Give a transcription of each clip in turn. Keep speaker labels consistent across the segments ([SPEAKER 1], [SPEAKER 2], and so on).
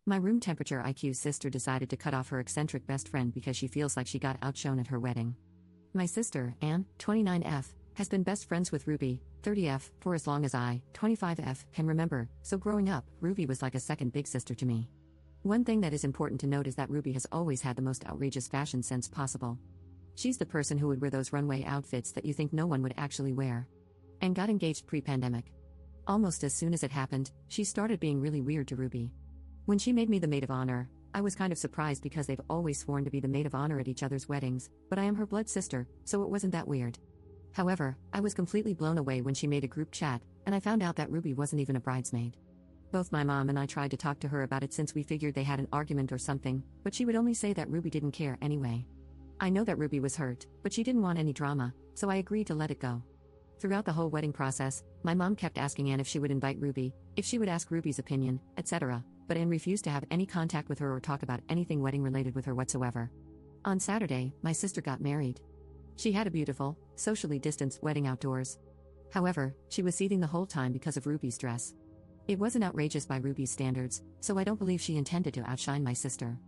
[SPEAKER 1] My room temperature IQ's sister decided to cut off her eccentric best friend because she feels like she got outshone at her wedding. My sister, Anne, 29F, has been best friends with Ruby, 30F, for as long as I, 25F, can remember, so growing up, Ruby was like a second big sister to me. One thing that is important to note is that Ruby has always had the most outrageous fashion sense possible. She's the person who would wear those runway outfits that you think no one would actually wear. And got engaged pre-pandemic. Almost as soon as it happened, she started being really weird to Ruby. When she made me the maid of honor, I was kind of surprised because they've always sworn to be the maid of honor at each other's weddings, but I am her blood sister, so it wasn't that weird. However, I was completely blown away when she made a group chat, and I found out that Ruby wasn't even a bridesmaid. Both my mom and I tried to talk to her about it since we figured they had an argument or something, but she would only say that Ruby didn't care anyway. I know that Ruby was hurt, but she didn't want any drama, so I agreed to let it go. Throughout the whole wedding process, my mom kept asking Anne if she would invite Ruby, if she would ask Ruby's opinion, etc., but Anne refused to have any contact with her or talk about anything wedding related with her whatsoever. On Saturday, my sister got married. She had a beautiful, socially distanced wedding outdoors. However, she was seething the whole time because of Ruby's dress. It wasn't outrageous by Ruby's standards, so I don't believe she intended to outshine my sister.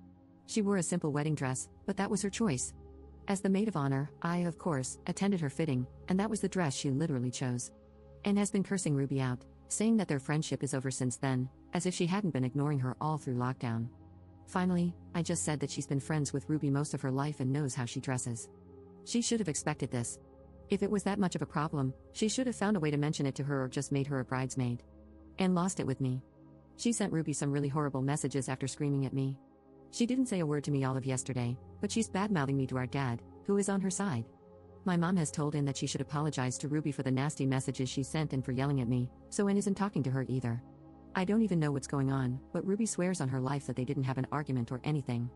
[SPEAKER 1] She wore a simple wedding dress, but that was her choice. As the maid of honor, I, of course, attended her fitting, and that was the dress she literally chose. Anne has been cursing Ruby out, saying that their friendship is over since then, as if she hadn't been ignoring her all through lockdown. Finally, I just said that she's been friends with Ruby most of her life and knows how she dresses. She should have expected this. If it was that much of a problem, she should have found a way to mention it to her or just made her a bridesmaid. Anne lost it with me. She sent Ruby some really horrible messages after screaming at me. She didn't say a word to me all of yesterday, but she's bad-mouthing me to our dad, who is on her side. My mom has told Anne that she should apologize to Ruby for the nasty messages she sent and for yelling at me, so Anne isn't talking to her either. I don't even know what's going on, but Ruby swears on her life that they didn't have an argument or anything.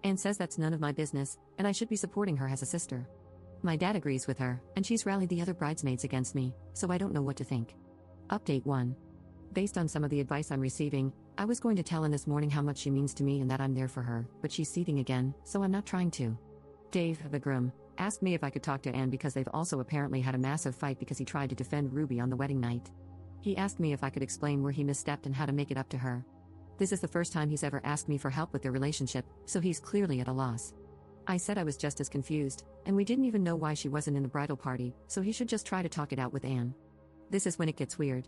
[SPEAKER 1] Anne says that's none of my business, and I should be supporting her as a sister. My dad agrees with her, and she's rallied the other bridesmaids against me, so I don't know what to think. Update 1. Based on some of the advice I'm receiving, I was going to tell Anne this morning how much she means to me and that I'm there for her, but she's seething again, so I'm not trying to. Dave, the groom, asked me if I could talk to Anne because they've also apparently had a massive fight because he tried to defend Ruby on the wedding night. He asked me if I could explain where he misstepped and how to make it up to her. This is the first time he's ever asked me for help with their relationship, so he's clearly at a loss. I said I was just as confused, and we didn't even know why she wasn't in the bridal party, so he should just try to talk it out with Anne. This is when it gets weird.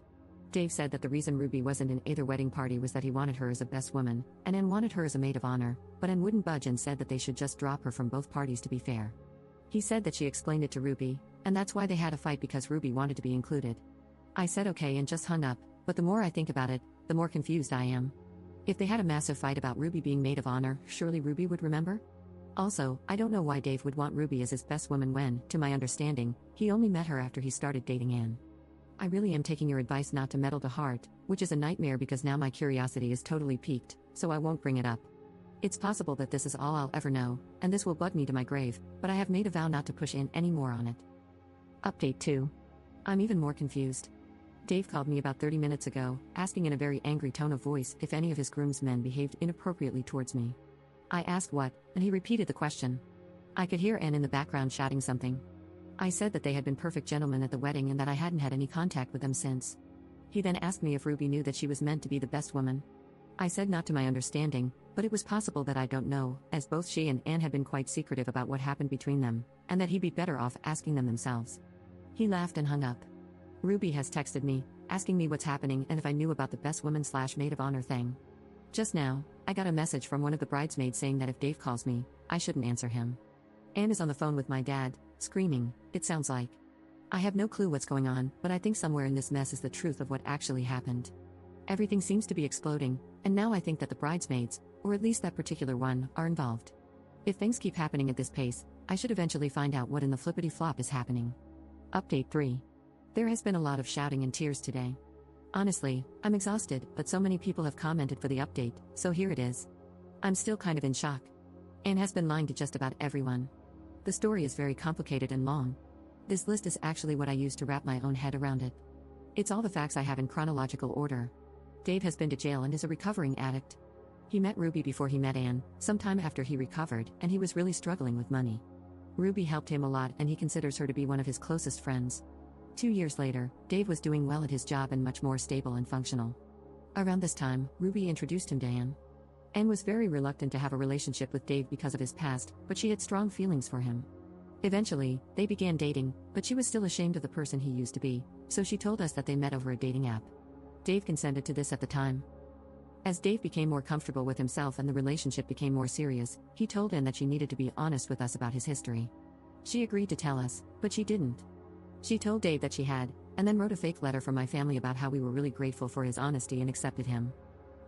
[SPEAKER 1] Dave said that the reason Ruby wasn't in either wedding party was that he wanted her as a best woman, and Anne wanted her as a maid of honor, but Anne wouldn't budge and said that they should just drop her from both parties to be fair. He said that she explained it to Ruby, and that's why they had a fight because Ruby wanted to be included. I said okay and just hung up, but the more I think about it, the more confused I am. If they had a massive fight about Ruby being maid of honor, surely Ruby would remember? Also, I don't know why Dave would want Ruby as his best woman when, to my understanding, he only met her after he started dating Anne. I really am taking your advice not to meddle to heart, which is a nightmare because now my curiosity is totally piqued, so I won't bring it up. It's possible that this is all I'll ever know, and this will bug me to my grave, but I have made a vow not to push in any more on it. Update 2. I'm even more confused. Dave called me about 30 minutes ago, asking in a very angry tone of voice if any of his groomsmen behaved inappropriately towards me. I asked what, and he repeated the question. I could hear Anne in the background shouting something. I said that they had been perfect gentlemen at the wedding and that I hadn't had any contact with them since. He then asked me if Ruby knew that she was meant to be the best woman. I said not to my understanding, but it was possible that I don't know, as both she and Anne had been quite secretive about what happened between them, and that he'd be better off asking them themselves. He laughed and hung up. Ruby has texted me, asking me what's happening and if I knew about the best woman/maid of honor thing. Just now, I got a message from one of the bridesmaids saying that if Dave calls me, I shouldn't answer him. Anne is on the phone with my dad, screaming, it sounds like. I have no clue what's going on, but I think somewhere in this mess is the truth of what actually happened. Everything seems to be exploding, and now I think that the bridesmaids, or at least that particular one, are involved. If things keep happening at this pace, I should eventually find out what in the flippity-flop is happening. Update 3. There has been a lot of shouting and tears today. Honestly, I'm exhausted, but so many people have commented for the update, so here it is. I'm still kind of in shock. Anne has been lying to just about everyone. The story is very complicated and long. This list is actually what I used to wrap my own head around it. It's all the facts I have in chronological order. Dave has been to jail and is a recovering addict. He met Ruby before he met Anne, sometime after he recovered, and he was really struggling with money. Ruby helped him a lot and he considers her to be one of his closest friends. 2 years later, Dave was doing well at his job and much more stable and functional. Around this time, Ruby introduced him to Anne. Anne was very reluctant to have a relationship with Dave because of his past, but she had strong feelings for him. Eventually, they began dating, but she was still ashamed of the person he used to be, so she told us that they met over a dating app. Dave consented to this at the time. As Dave became more comfortable with himself and the relationship became more serious, he told Anne that she needed to be honest with us about his history. She agreed to tell us, but she didn't. She told Dave that she had, and then wrote a fake letter from my family about how we were really grateful for his honesty and accepted him.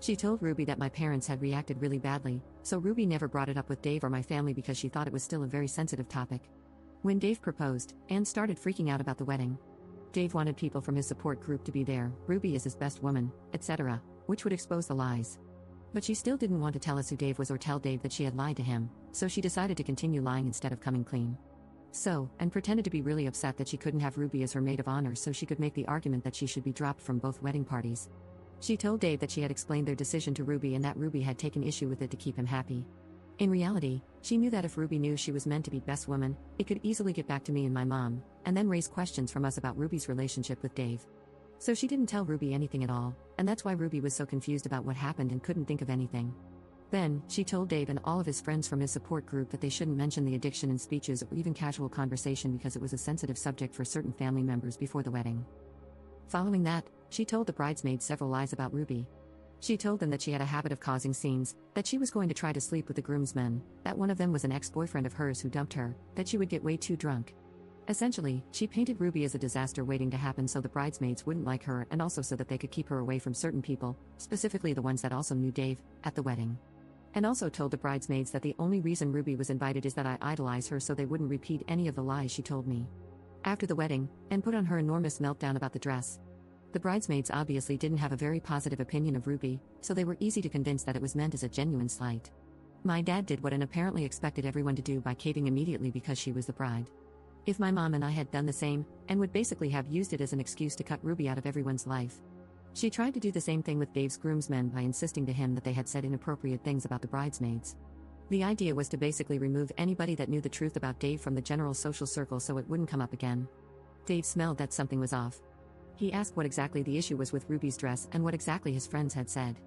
[SPEAKER 1] She told Ruby that my parents had reacted really badly, so Ruby never brought it up with Dave or my family because she thought it was still a very sensitive topic. When Dave proposed, Anne started freaking out about the wedding. Dave wanted people from his support group to be there, Ruby is his best woman, etc., which would expose the lies. But she still didn't want to tell us who Dave was or tell Dave that she had lied to him, so she decided to continue lying instead of coming clean. And pretended to be really upset that she couldn't have Ruby as her maid of honor so she could make the argument that she should be dropped from both wedding parties. She told Dave that she had explained their decision to Ruby and that Ruby had taken issue with it to keep him happy. In reality, she knew that if Ruby knew she was meant to be best woman, it could easily get back to me and my mom, and then raise questions from us about Ruby's relationship with Dave. So she didn't tell Ruby anything at all, and that's why Ruby was so confused about what happened and couldn't think of anything. Then, she told Dave and all of his friends from his support group that they shouldn't mention the addiction in speeches or even casual conversation because it was a sensitive subject for certain family members before the wedding. Following that, she told the bridesmaids several lies about Ruby. She told them that she had a habit of causing scenes, that she was going to try to sleep with the groomsmen, that one of them was an ex-boyfriend of hers who dumped her, that she would get way too drunk. Essentially, she painted Ruby as a disaster waiting to happen so the bridesmaids wouldn't like her and also so that they could keep her away from certain people, specifically the ones that also knew Dave, at the wedding. And also told the bridesmaids that the only reason Ruby was invited is that I idolize her so they wouldn't repeat any of the lies she told me. After the wedding, Anne put on her enormous meltdown about the dress. The bridesmaids obviously didn't have a very positive opinion of Ruby, so they were easy to convince that it was meant as a genuine slight. My dad did what Anne apparently expected everyone to do by caving immediately because she was the bride. If my mom and I had done the same, Anne would basically have used it as an excuse to cut Ruby out of everyone's life. She tried to do the same thing with Dave's groomsmen by insisting to him that they had said inappropriate things about the bridesmaids. The idea was to basically remove anybody that knew the truth about Dave from the general social circle so it wouldn't come up again. Dave smelled that something was off. He asked what exactly the issue was with Ruby's dress and what exactly his friends had said.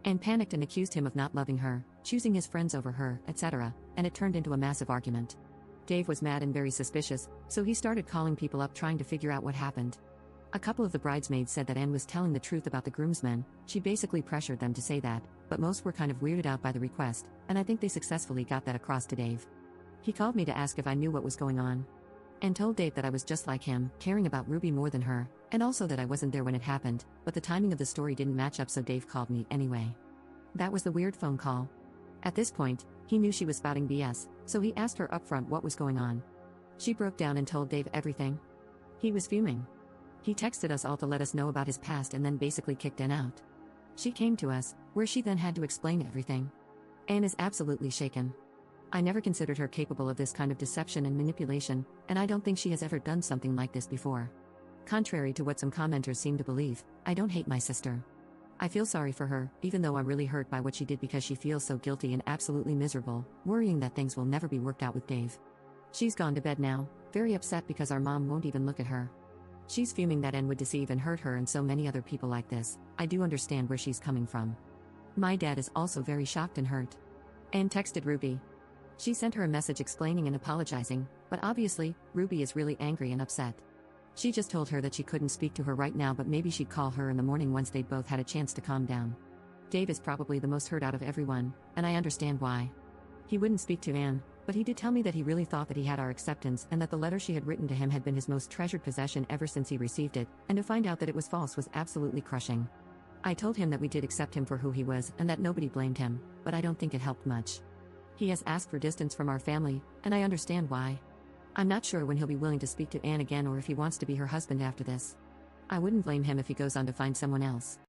[SPEAKER 1] Anne panicked and accused him of not loving her, choosing his friends over her, etc., and it turned into a massive argument. Dave was mad and very suspicious, so he started calling people up trying to figure out what happened. A couple of the bridesmaids said that Anne was telling the truth about the groomsmen. She basically pressured them to say that, but most were kind of weirded out by the request, and I think they successfully got that across to Dave. He called me to ask if I knew what was going on. And told Dave that I was just like him, caring about Ruby more than her, and also that I wasn't there when it happened, but the timing of the story didn't match up so Dave called me anyway. That was the weird phone call. At this point, he knew she was spouting BS, so he asked her upfront what was going on. She broke down and told Dave everything. He was fuming. He texted us all to let us know about his past and then basically kicked Anne out. She came to us, where she then had to explain everything. Anne is absolutely shaken. I never considered her capable of this kind of deception and manipulation, and I don't think she has ever done something like this before. Contrary to what some commenters seem to believe, I don't hate my sister. I feel sorry for her, even though I'm really hurt by what she did because she feels so guilty and absolutely miserable, worrying that things will never be worked out with Dave. She's gone to bed now, very upset because our mom won't even look at her. She's fuming that Anne would deceive and hurt her and so many other people like this. I do understand where she's coming from. My dad is also very shocked and hurt. Anne texted Ruby. She sent her a message explaining and apologizing, but obviously, Ruby is really angry and upset. She just told her that she couldn't speak to her right now but maybe she'd call her in the morning once they'd both had a chance to calm down. Dave is probably the most hurt out of everyone, and I understand why. He wouldn't speak to Anne, but he did tell me that he really thought that he had our acceptance and that the letter she had written to him had been his most treasured possession ever since he received it, and to find out that it was false was absolutely crushing. I told him that we did accept him for who he was and that nobody blamed him, but I don't think it helped much. He has asked for distance from our family, and I understand why. I'm not sure when he'll be willing to speak to Anne again or if he wants to be her husband after this. I wouldn't blame him if he goes on to find someone else.